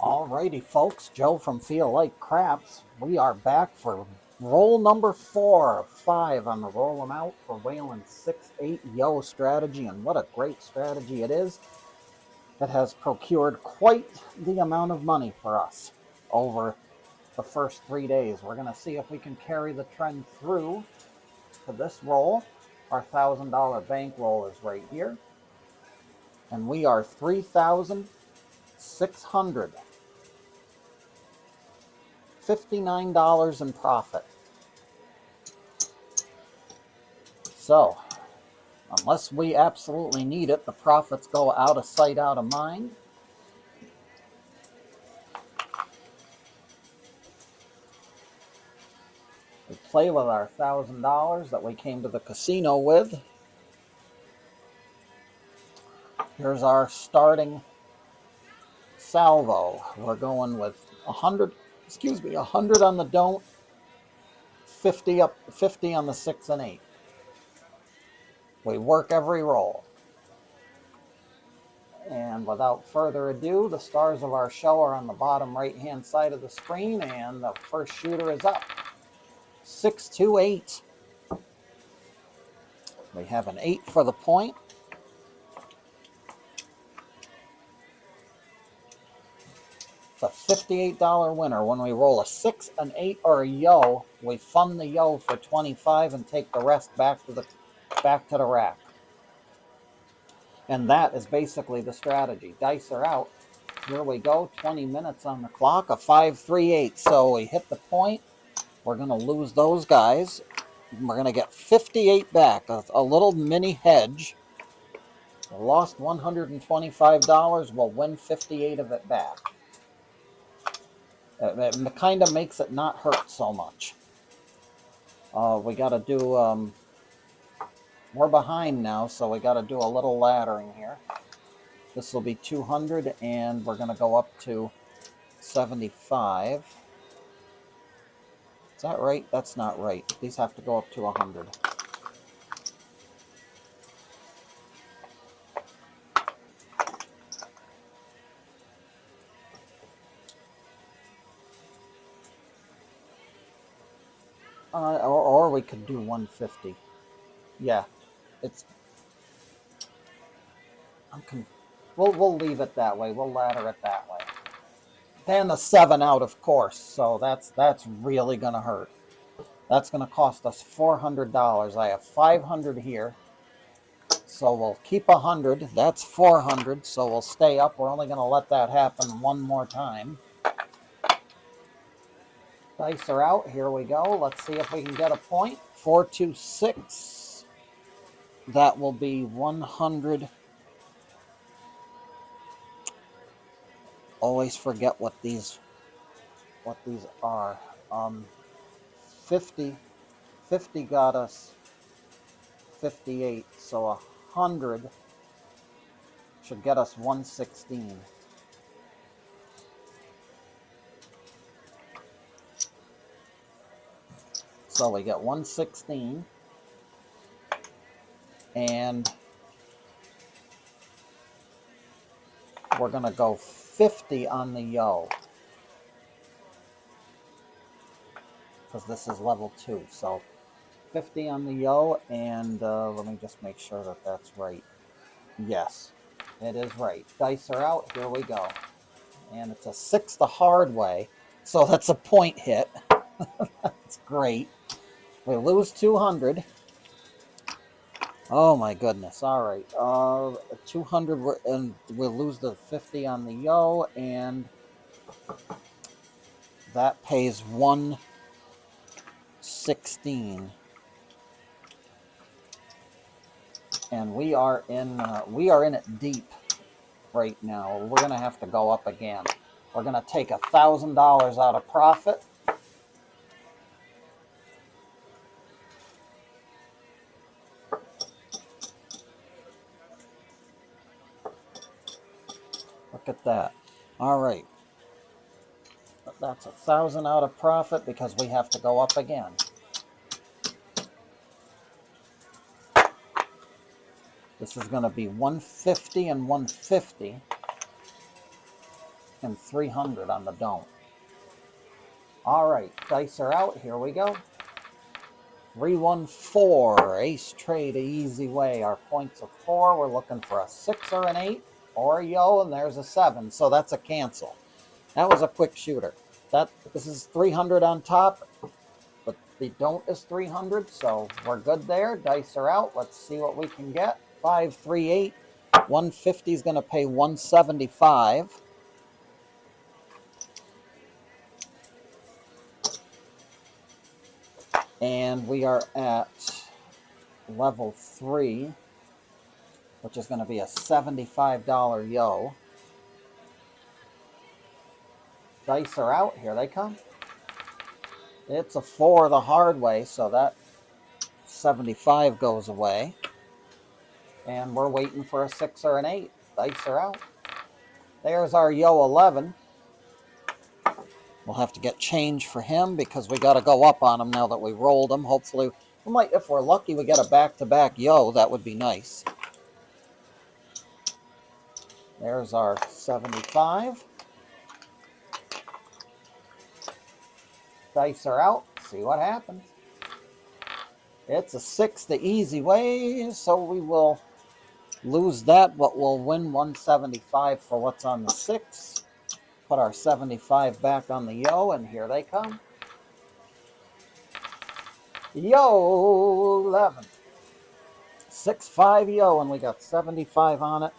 Alrighty, folks, Joe from Feel Like Craps. We are back for roll number 4 of 5 on the roll them out for Waylon's 6-8 yo strategy, and what a great strategy it is. It has procured quite the amount of money for us over the first 3 days. We're going to see if we can carry the trend through to this roll. Our $1,000 bankroll is right here, and we are 3,600. $59 in profit. So, unless we absolutely need it, the profits go out of sight, out of mind. We play with our $1,000 that we came to the casino with. Here's our starting salvo. We're going with 100 on the don't, 50 on the 6 and 8. We work every roll. And without further ado, the stars of our show are on the bottom right-hand side of the screen, and the first shooter is up. 6-2-8. We have an 8 for the point. It's a $58 winner. When we roll a 6, an 8, or a yo, we fund the yo for 25 and take the rest back to the rack. And that is basically the strategy. Dice are out. Here we go. 20 minutes on the clock. A 5-3-8. So we hit the point. We're going to lose those guys. We're going to get 58 back. A little mini hedge. We lost $125. We'll win 58 of it back. It kind of makes it not hurt so much. We got to do... we're behind now, so we got to do a little laddering here. This will be 200, and we're going to go up to 75. Is that right? That's not right. These have to go up to 100. Or we could do 150. Yeah, it's... We'll leave it that way. We'll ladder it that way. And the 7 out, of course. So that's really going to hurt. That's going to cost us $400. I have 500 here. So we'll keep 100. That's 400. So we'll stay up. We're only going to let that happen one more time. Dice are out. Here we go. Let's see if we can get a point. 426. That will be 100. Always forget what these are. 50 got us 58. So 100 should get us 116. So we get 116, and we're going to go 50 on the yo, because this is level 2. So 50 on the yo, and let me just make sure that that's right. Yes, it is right. Dice are out. Here we go. And it's a 6 the hard way, so that's a point hit. That's great. We lose 200. Oh my goodness. All right. 200, and we'll lose the 50 on the yo, and that pays 116. And we are in it deep right now. We're going to have to go up again. We're going to take $1,000 out of profit. Look at that. All right. That's 1,000 out of profit because we have to go up again. This is going to be 150 and 150. and 300 on the don't. All right, dice are out. Here we go. 314, ace trade, easy way. Our points are 4. We're looking for a 6 or an 8 or a yo, and there's a 7. So that's a cancel. That was a quick shooter. This is 300 on top, but the don't is 300, so we're good there. Dice are out. Let's see what we can get. 538. 150 is going to pay 175. And we are at level 3, which is going to be a $75 yo. Dice are out. Here they come. It's a 4 the hard way, so that 75 goes away. And we're waiting for a 6 or an 8. Dice are out. There's our yo 11. We'll have to get change for him because we got to go up on him now that we rolled him. Hopefully, we might, if we're lucky, we get a back-to-back yo. That would be nice. There's our 75. Dice are out. See what happens. It's a 6 the easy way, so we will lose that, but we'll win 175 for what's on the 6. Put our 75 back on the yo, and here they come. Yo 11. 6-5 yo, and we got 75 on it.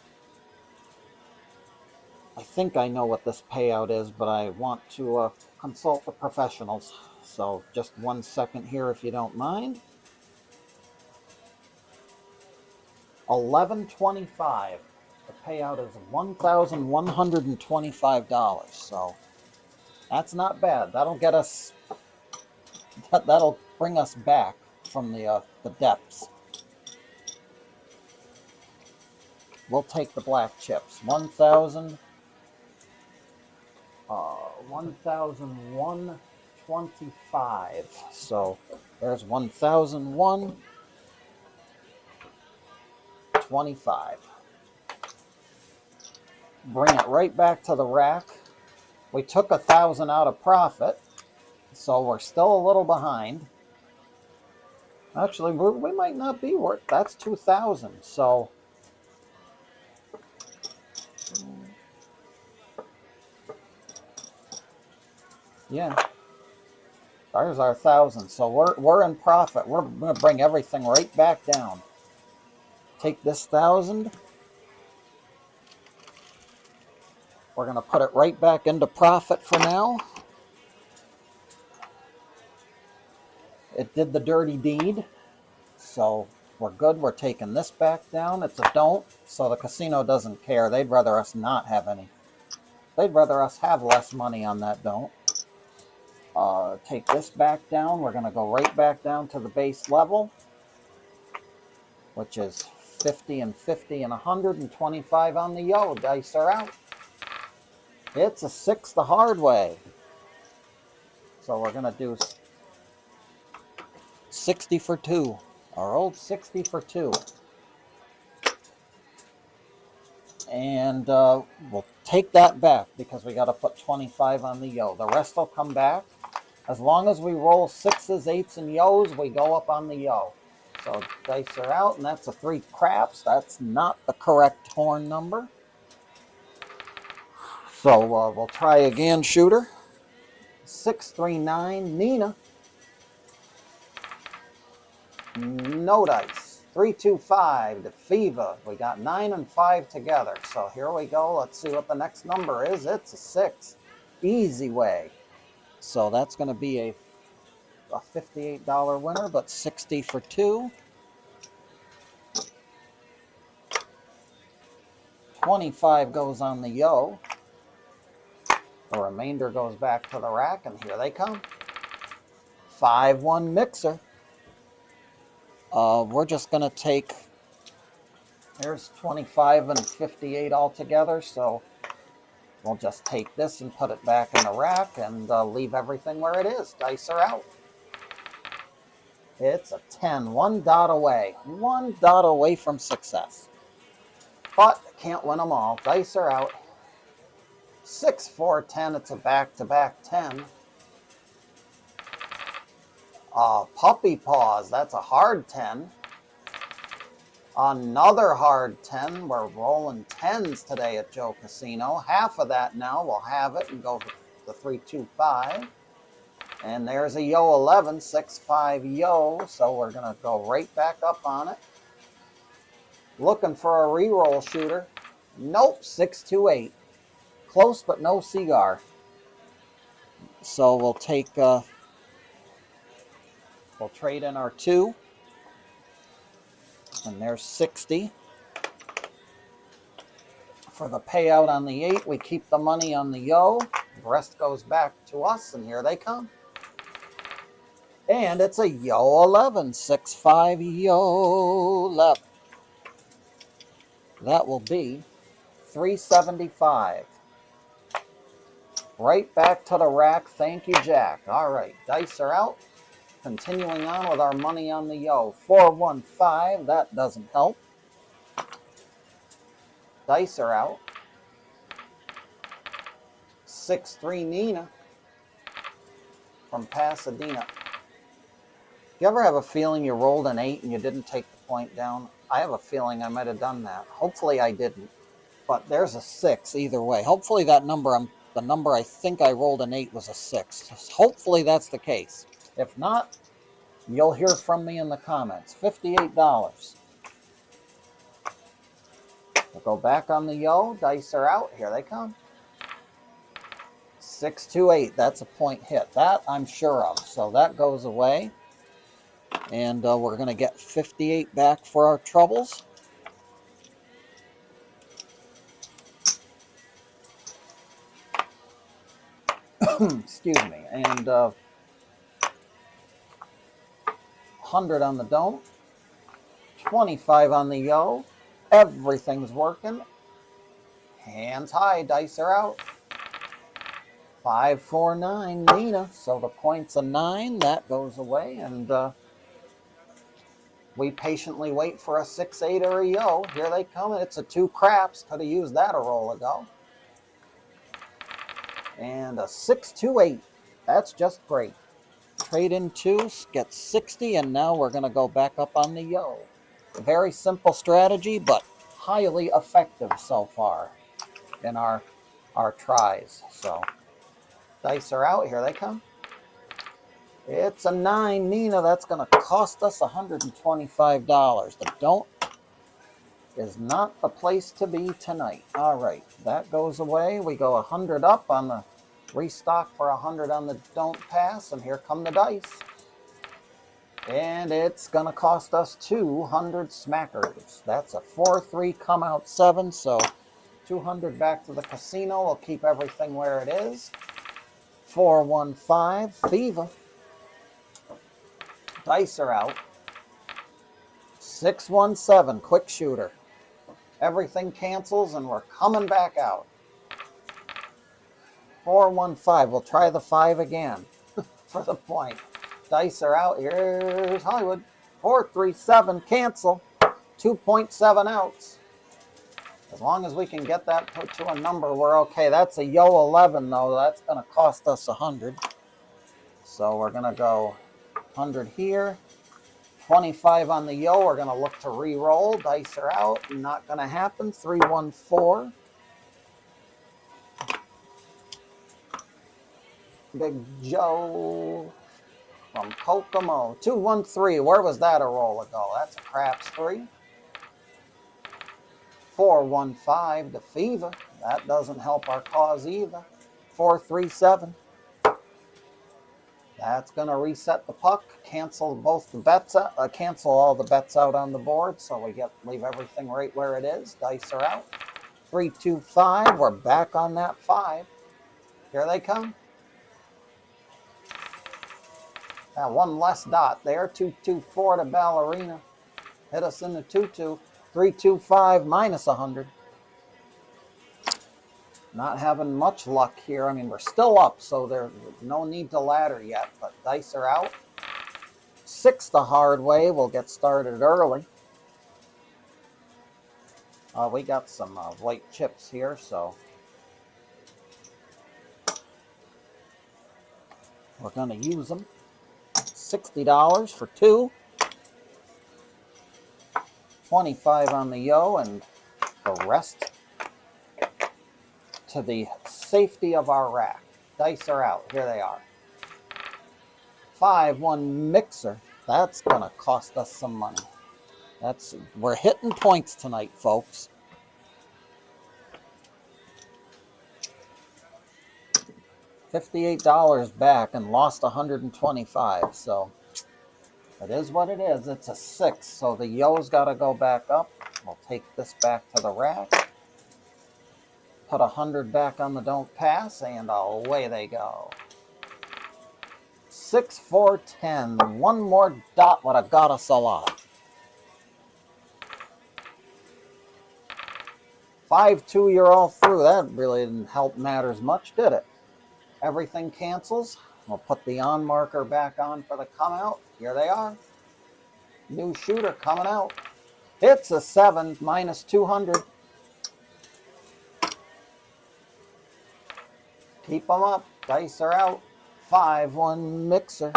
I think I know what this payout is, but I want to consult the professionals. So just 1 second here if you don't mind. 1125. The payout is $1,125. So that's not bad. That'll get us. That'll bring us back from the depths. We'll take the black chips. 1,125. So there's 1,125. Bring it right back to the rack. We took 1,000 out of profit, so we're still a little behind. Actually, we might not be worth. That's 2,000. So yeah, there's our 1,000. So we're in profit. We're gonna bring everything right back down. Take this 1,000. We're gonna put it right back into profit for now. It did the dirty deed, so we're good. We're taking this back down. It's a don't, so the casino doesn't care. They'd rather us not have any. They'd rather us have less money on that don't. Take this back down. We're going to go right back down to the base level, which is 50 and 50 and 125 on the yo. Dice are out. It's a 6 the hard way. So we're going to do 60 for 2. Our old 60 for 2. And we'll take that back because we got to put 25 on the yo. The rest will come back. As long as we roll 6s, 8s, and yos, we go up on the yo. So dice are out, and that's a 3 craps. That's not the correct horn number. So we'll try again, shooter. 639, Nina. No dice. 325, Defiva. We got 9 and 5 together. So here we go. Let's see what the next number is. It's a 6. Easy way. So that's going to be a $58 winner, but 60 for 2. 25 goes on the yo. The remainder goes back to the rack, and here they come. 5-1 mixer. We're just going to take, there's 25 and 58 altogether, so we'll just take this and put it back in the rack and leave everything where it is. Dice are out. It's a 10, 1 dot away. 1 dot away from success. But can't win them all. Dice are out. 6, 4, 10. It's a back-to-back 10. Puppy paws. That's a hard 10. Another hard 10. We're rolling 10s today at Joe Casino. Half of that now. We'll have it and go for the 3, 2, 5. And there's a yo 11, 6, 5 yo. So we're going to go right back up on it. Looking for a reroll shooter. Nope, 6, 2, 8. Close, but no cigar. So we'll take, we'll trade in our 2. And there's 60. For the payout on the 8, we keep the money on the yo. The rest goes back to us, and here they come. And it's a yo 11, 6, 5 yo 11. That will be 375. Right back to the rack. Thank you, Jack. All right, dice are out. Continuing on with our money on the yo. 415, that doesn't help. Dice are out. 6-3 Nina from Pasadena. You ever have a feeling you rolled an 8 and you didn't take the point down? I have a feeling I might have done that. Hopefully I didn't. But there's a 6 either way. Hopefully that number, the number I think I rolled an 8 was a 6. Hopefully that's the case. If not, you'll hear from me in the comments. $58. We'll go back on the yo. Dice are out. Here they come. 6, 2, 8. That's a point hit. That I'm sure of. So that goes away. And we're going to get 58 back for our troubles. Excuse me. And 100 on the don't. 25 on the yo. Everything's working. Hands high. Dice are out. 5, 4, 9. Nina. So the point's a 9. That goes away. And we patiently wait for a 6, 8 or a yo. Here they come. It's a 2 craps. Could have used that a roll ago. And a 6, 2, 8. That's just great. Trade in 2, get 60, and now we're going to go back up on the yo. Very simple strategy, but highly effective so far in our tries. So dice are out. Here they come. It's a 9, Nina. That's going to cost us $125. The don't is not the place to be tonight. All right, that goes away. We go 100 up on the restock for 100 on the don't pass, and here come the dice. And it's going to cost us 200 smackers. That's a 4-3 come out 7, so 200 back to the casino. We'll keep everything where it is. 415, Thiva. Dice are out. 617, quick shooter. Everything cancels, and we're coming back out. 415, we'll try the 5 again for the point. Dice are out. Here's Hollywood. 437, cancel. 2.7 outs. As long as we can get that to a number, we're okay. That's a yo 11, though. That's going to cost us 100. So we're going to go 100 here. 25 on the yo. We're going to look to re-roll. Dice are out. Not going to happen. 314. Big Joe from Kokomo. 213. Where was that a roll ago? That's a craps 3. 415 to Fever. That doesn't help our cause either. 437. That's going to reset the puck. Cancel both the bets. Cancel all the bets out on the board, so we leave everything right where it is. Dice are out. 325. We're back on that 5. Here they come. Now one less dot there. 224 to Ballerina. Hit us in the 2-2. 325 minus 100. Not having much luck here. I mean, we're still up, so there's no need to ladder yet, but dice are out. 6 the hard way. We'll get started early. We got some white chips here, so We're going to use them. $60 for 2. 25 on the yo, and the rest to the safety of our rack. Dice are out. Here they are. 5-1 mixer. That's going to cost us some money. We're hitting points tonight, folks. $58 back and lost 125. So it is what it is. It's a 6. So the yo's got to go back up. We'll take this back to the rack. Put 100 back on the don't pass, and away they go. 6, 4, 10. One more dot would have got us a lot. 5-2, you're all through. That really didn't help matters much, did it? Everything cancels. We'll put the on marker back on for the come out. Here they are. New shooter coming out. It's a 7, minus 200. Keep them up. Dice are out. 5-1 mixer.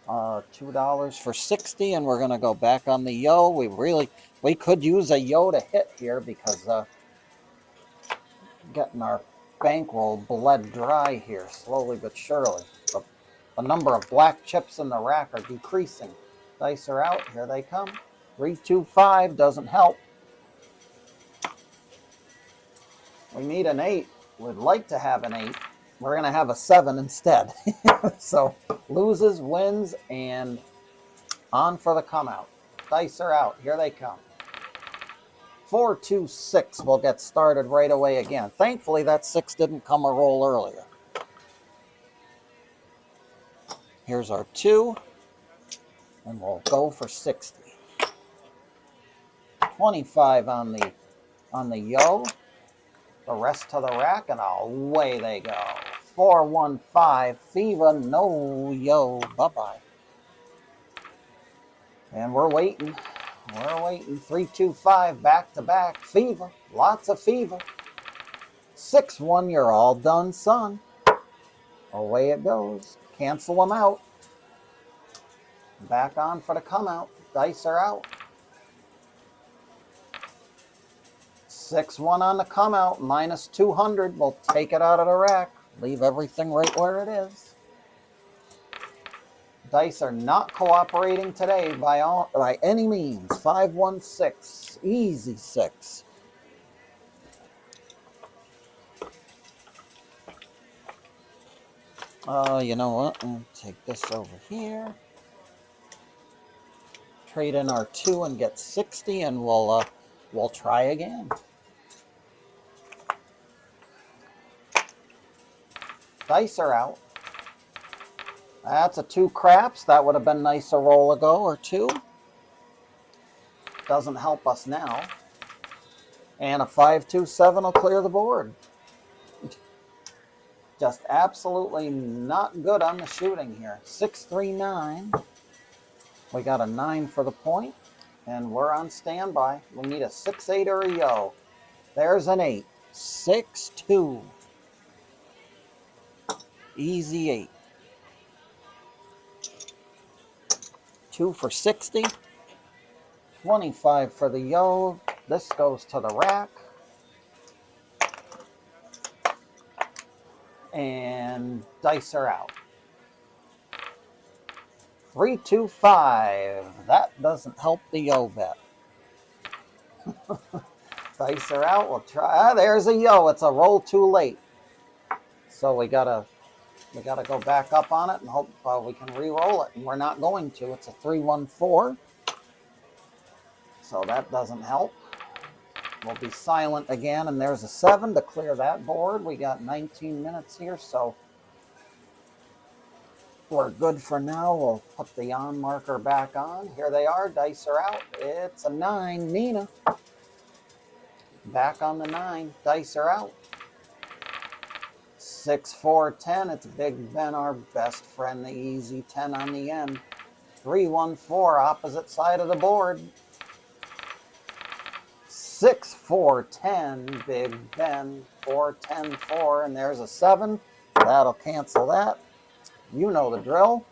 $2 for 60, and we're going to go back on the yo. We could use a yo to hit here because getting our bankroll bled dry here, slowly but surely. The number of black chips in the rack are decreasing. Dice are out. Here they come. 3-2-5 doesn't help. We need an 8. We'd like to have an 8. We're going to have a 7 instead. So loses, wins, and on for the come out. Dice are out. Here they come. 4-2-6 will get started right away again. Thankfully, that 6 didn't come a roll earlier. Here's our 2, and we'll go for 60. 25 on the yo. The rest to the rack, and away they go. 4-1-5, Fever, no yo, bye-bye. And we're waiting. 3-2-5, back-to-back. Fever, lots of fever. 6-1, you're all done, son. Away it goes. Cancel them out. Back on for the come out. Dice are out. 6-1 on the come out, minus 200. We'll take it out of the rack. Leave everything right where it is. Dice are not cooperating today by any means. 5-1-6, easy 6. You know what? I'll take this over here. Trade in our 2 and get 60, and we'll try again. Dice are out. That's a 2 craps. That would have been nice a roll ago or 2. Doesn't help us now. And a 5-2-7 will clear the board. Just absolutely not good on the shooting here. 6-3-9. We got a 9 for the point, and we're on standby. We need a 6-8 or a yo. There's an 8. 6-2. Easy 8. 2 for 60. 25 for the yo. This goes to the rack. And dice are out. 3-2-5. That doesn't help the yo bet. Dice are out. We'll try. There's a yo. It's a roll too late. So we gotta go back up on it and hope we can re-roll it. And we're not going to. It's a 3-1-4. So that doesn't help. We'll be silent again, and there's a 7 to clear that board. We got 19 minutes here, so we're good for now. We'll put the on marker back on. Here they are. Dice are out. It's a 9. Nina. Back on the 9. Dice are out. 6-4-10. It's Big Ben, our best friend, the easy 10 on the end. 3-1-4, opposite side of the board. 6, 4, 10, Big Ben, 4, 10, 4, and there's a 7. That'll cancel that. You know the drill.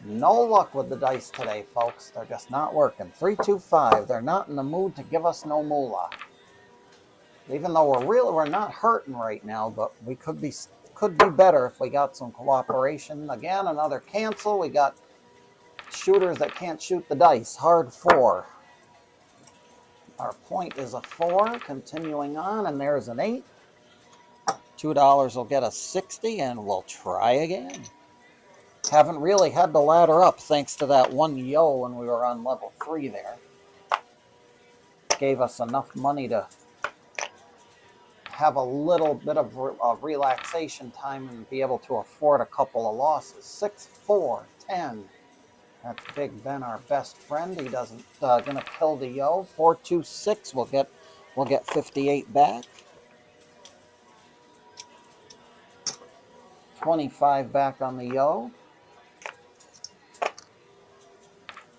No luck with the dice today, folks. They're just not working. 3, 2, 5. They're not in the mood to give us no moolah. Even though we're not hurting right now, but we could be better if we got some cooperation. Again, another cancel. We got shooters that can't shoot the dice. Hard 4. Our point is a 4. Continuing on, and there's an 8. $2 will get us 60, and we'll try again. Haven't really had to ladder up thanks to that one yo when we were on level 3 there. Gave us enough money to have a little bit of relaxation time and be able to afford a couple of losses. 6, 4, 10. That's Big Ben, our best friend. He doesn't gonna kill the yo. 4, 2, 6. We'll get 58 back. 25 back on the yo.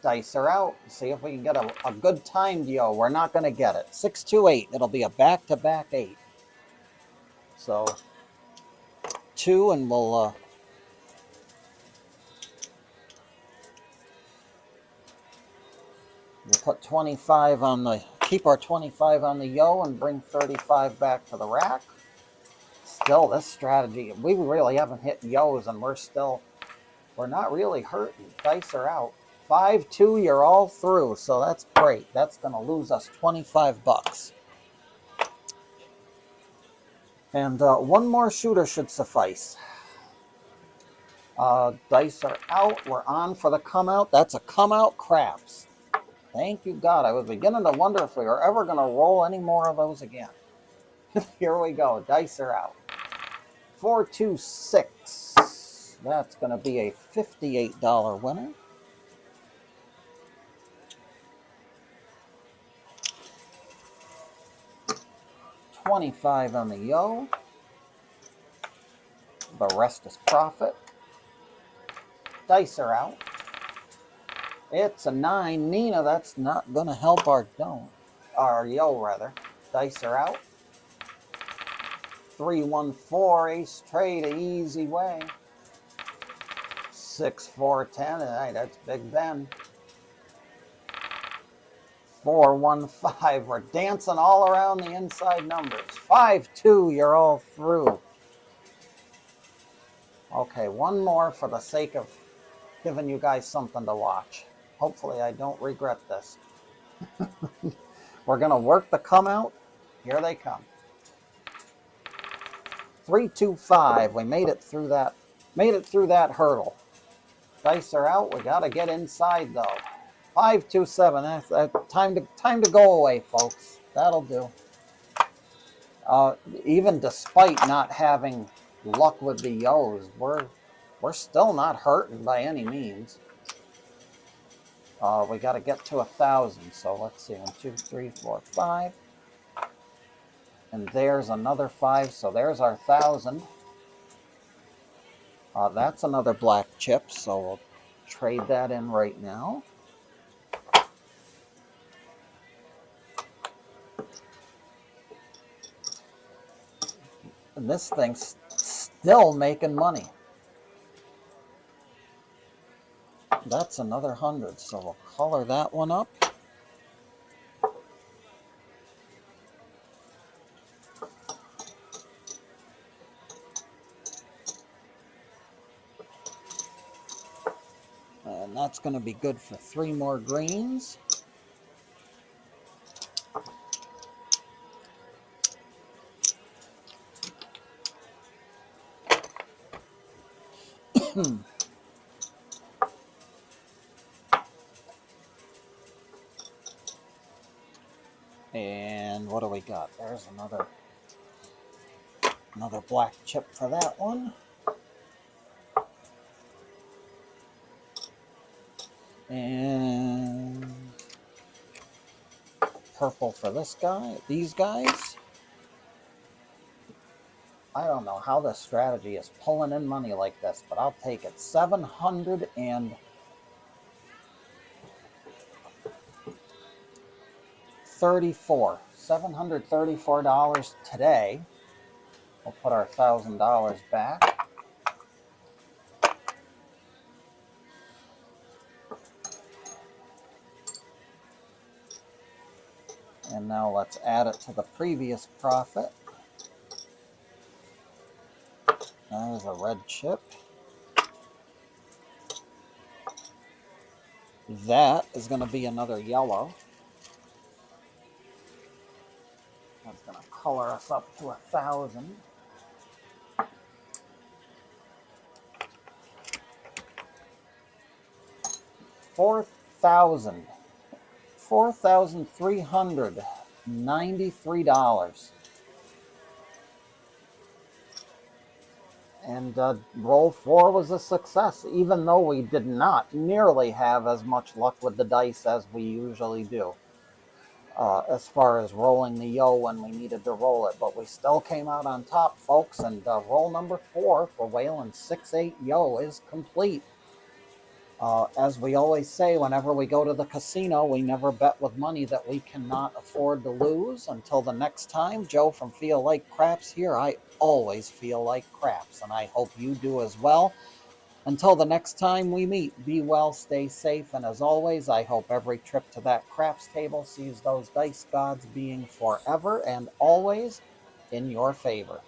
Dice are out. See if we can get a good timed yo. We're not going to get it. 6, 2, 8. It'll be a back-to-back 8. So 2, and we'll put 25 on the, keep our 25 on the yo and bring 35 back to the rack. Still, this strategy, we really haven't hit yos, and we're not really hurting. Dice are out. 5, 2, you're all through, so that's great. That's going to lose us 25 bucks. And one more shooter should suffice. Dice are out. We're on for the come out. That's a come out craps. Thank you, God. I was beginning to wonder if we were ever going to roll any more of those again. Here we go. Dice are out. 4, 2, 6. That's going to be a $58 winner. $25 on the yo. The rest is profit. Dice are out. It's a 9. Nina, that's not going to help our yo rather. Dice are out. 3, 1, 4. Ace trade, easy way. 6, 4, 10. Hey, that's Big Ben. 4, 1, 5. We're dancing all around the inside numbers. 5, 2. You're all through. Okay, one more for the sake of giving you guys something to watch. Hopefully I don't regret this. We're going to work the come out. Here they come. 3, 2, 5. We made it through that. Made it through that hurdle. Dice are out. We got to get inside though. 5, 2, 7. That's time to go away, folks. That'll do. Even despite not having luck with the yos, we're still not hurting by any means. We got to get to 1,000. So let's see. 1, 2, 3, 4, 5. And there's another 5. So there's our 1,000. That's another black chip. So we'll trade that in right now. And this thing's still making money. That's another 100. So we'll color that one up. And that's going to be good for 3 more greens. And what do we got? There's another black chip for that one. And purple for this guy. These guys. I don't know how this strategy is pulling in money like this, but I'll take it. 700 and $734 today. We'll put our $1,000 back. And now let's add it to the previous profit. That is a red chip. That is going to be another yellow. That's going to color us up to 1,000. $4,393. And roll 4 was a success, even though we did not nearly have as much luck with the dice as we usually do. As far as rolling the yo when we needed to roll it. But we still came out on top, folks, and roll number 4 for Waylon 6-8 yo is complete. As we always say, whenever we go to the casino, we never bet with money that we cannot afford to lose. Until the next time, Joe from Feel Like Craps here. I always feel like craps, and I hope you do as well. Until the next time we meet, be well, stay safe, and as always, I hope every trip to that craps table sees those dice gods being forever and always in your favor.